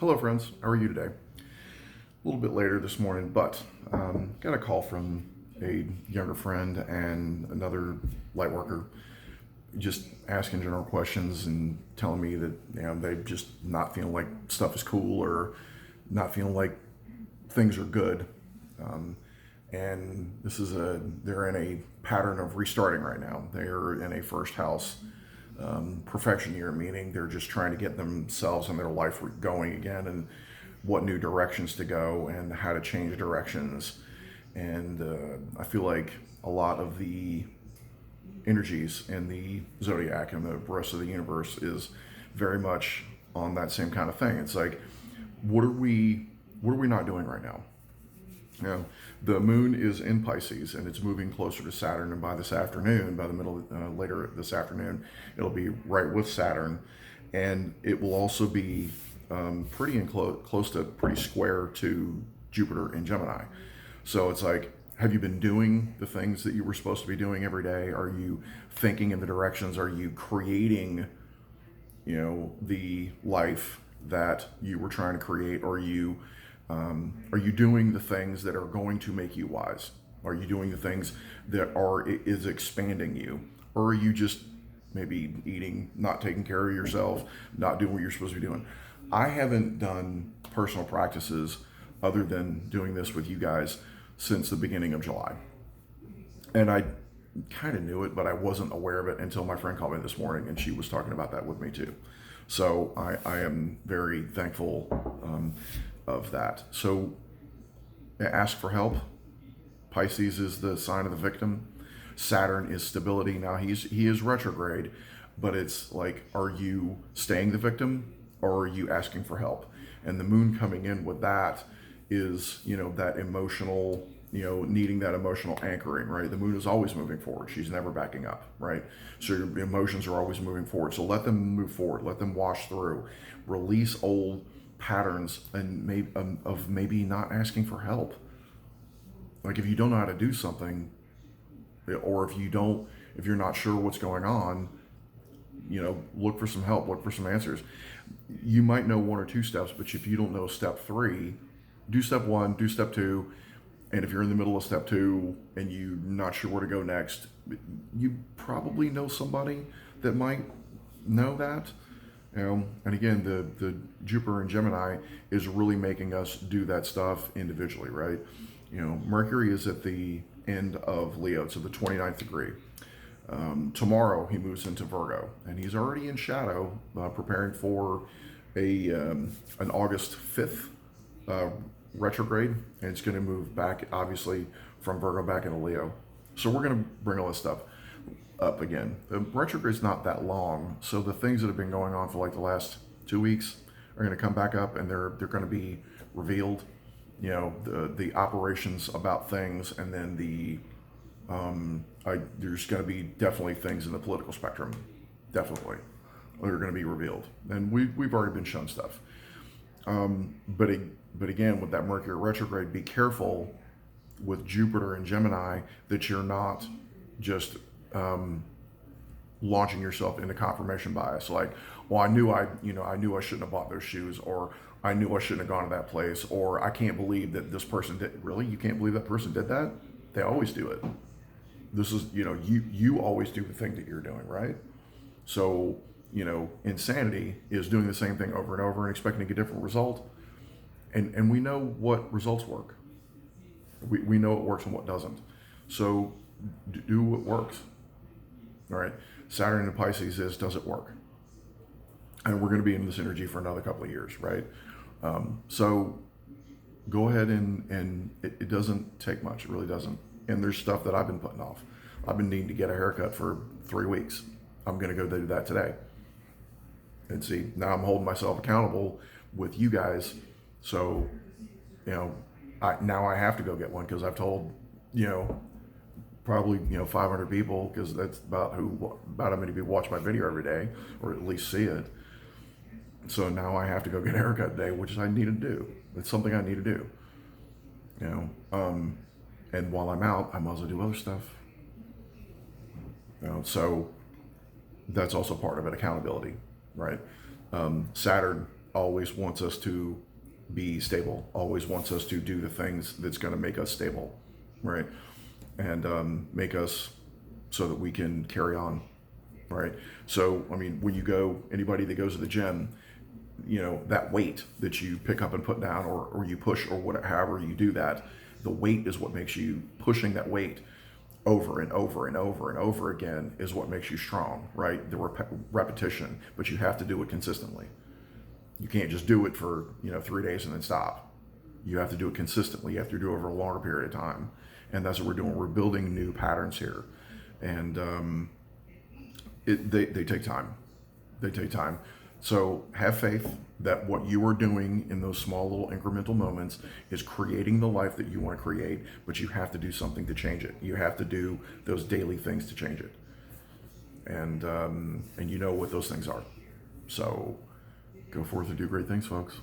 Hello, friends. How are you today? A little bit later this morning, but got a call from a younger friend and another light worker, just asking general questions and telling me that they just not feeling like stuff is cool or not feeling like things are good. And they're in a pattern of restarting right now. They're in a first house perfection year, meaning they're just trying to get themselves and their life going again and what new directions to go and how to change directions. And I feel like a lot of the energies in the zodiac and the rest of the universe is very much on that same kind of thing. It's like, what are we not doing right now? You know, the moon is in Pisces and it's moving closer to Saturn, and by this afternoon, by the middle later this afternoon, it'll be right with Saturn, and it will also be close to pretty square to Jupiter in Gemini. So it's like, have you been doing the things that you were supposed to be doing every day? Are you thinking in the directions? Are you creating, the life that you were trying to create? Are you doing the things that are going to make you wise? Are you doing the things that is expanding you? Or are you just maybe eating, not taking care of yourself, not doing what you're supposed to be doing? I haven't done personal practices other than doing this with you guys since the beginning of July. And I kind of knew it, but I wasn't aware of it until my friend called me this morning and she was talking about that with me too. So I am very thankful of that. So ask for help. Pisces is the sign of the victim. Saturn is stability. Now he is retrograde, but it's like, are you staying the victim or are you asking for help? And the moon coming in with that is, that emotional, needing that emotional anchoring, right? The moon is always moving forward. She's never backing up, right? So your emotions are always moving forward. So let them move forward. Let them wash through. Release old patterns and maybe not asking for help. Like if you don't know how to do something, or if you're not sure what's going on, look for some help, look for some answers. You might know one or two steps, but if you don't know step 3, do step 1, do step 2. And if you're in the middle of step 2 and you're not sure where to go next, you probably know somebody that might know that. And again, the Jupiter and Gemini is really making us do that stuff individually, right? Mercury is at the end of Leo, so the 29th degree. Tomorrow he moves into Virgo, and he's already in shadow, preparing for an August 5th retrograde, and it's going to move back, obviously, from Virgo back into Leo. So we're going to bring all this stuff up again. The retrograde's not that long, so the things that have been going on for like the last 2 weeks are going to come back up, and they're going to be revealed. The operations about things, and then there's going to be definitely things in the political spectrum, definitely, that are going to be revealed, and we've already been shown stuff. But again, with that Mercury retrograde, be careful with Jupiter and Gemini that you're not just launching yourself into confirmation bias. Like, well, I knew I shouldn't have bought those shoes, or I knew I shouldn't have gone to that place, or I can't believe that this person did. Really? You can't believe that person did that? They always do it. This is, you always do the thing that you're doing, right? So, insanity is doing the same thing over and over and expecting a different result. And we know what results work. We know what works and what doesn't. So do what works. All right. Saturn in Pisces does it work? And we're going to be in this energy for another couple of years, right? So go ahead and it doesn't take much. It really doesn't. And there's stuff that I've been putting off. I've been needing to get a haircut for 3 weeks. I'm going to go do that today. And see, now I'm holding myself accountable with you guys. So, now I have to go get one because I've told, probably 500 people, because that's about how many people watch my video every day, or at least see it. So now I have to go get a haircut today, which I need to do. It's something I need to do. And while I'm out, I might as well do other stuff. So that's also part of it, accountability, right? Saturn always wants us to be stable, always wants us to do the things that's going to make us stable, right? And make us so that we can carry on, right? So, I mean, when you go, anybody that goes to the gym, that weight that you pick up and put down, or you push, or whatever, however you do that, the weight is what makes you, pushing that weight over and over and over and over again is what makes you strong, right? The repetition, but you have to do it consistently. You can't just do it for 3 days and then stop. You have to do it consistently. You have to do it over a longer period of time, and that's what we're doing. We're building new patterns here, and they take time. They take time. So have faith that what you are doing in those small little incremental moments is creating the life that you want to create, but you have to do something to change it. You have to do those daily things to change it. And you know what those things are. So go forth and do great things, folks.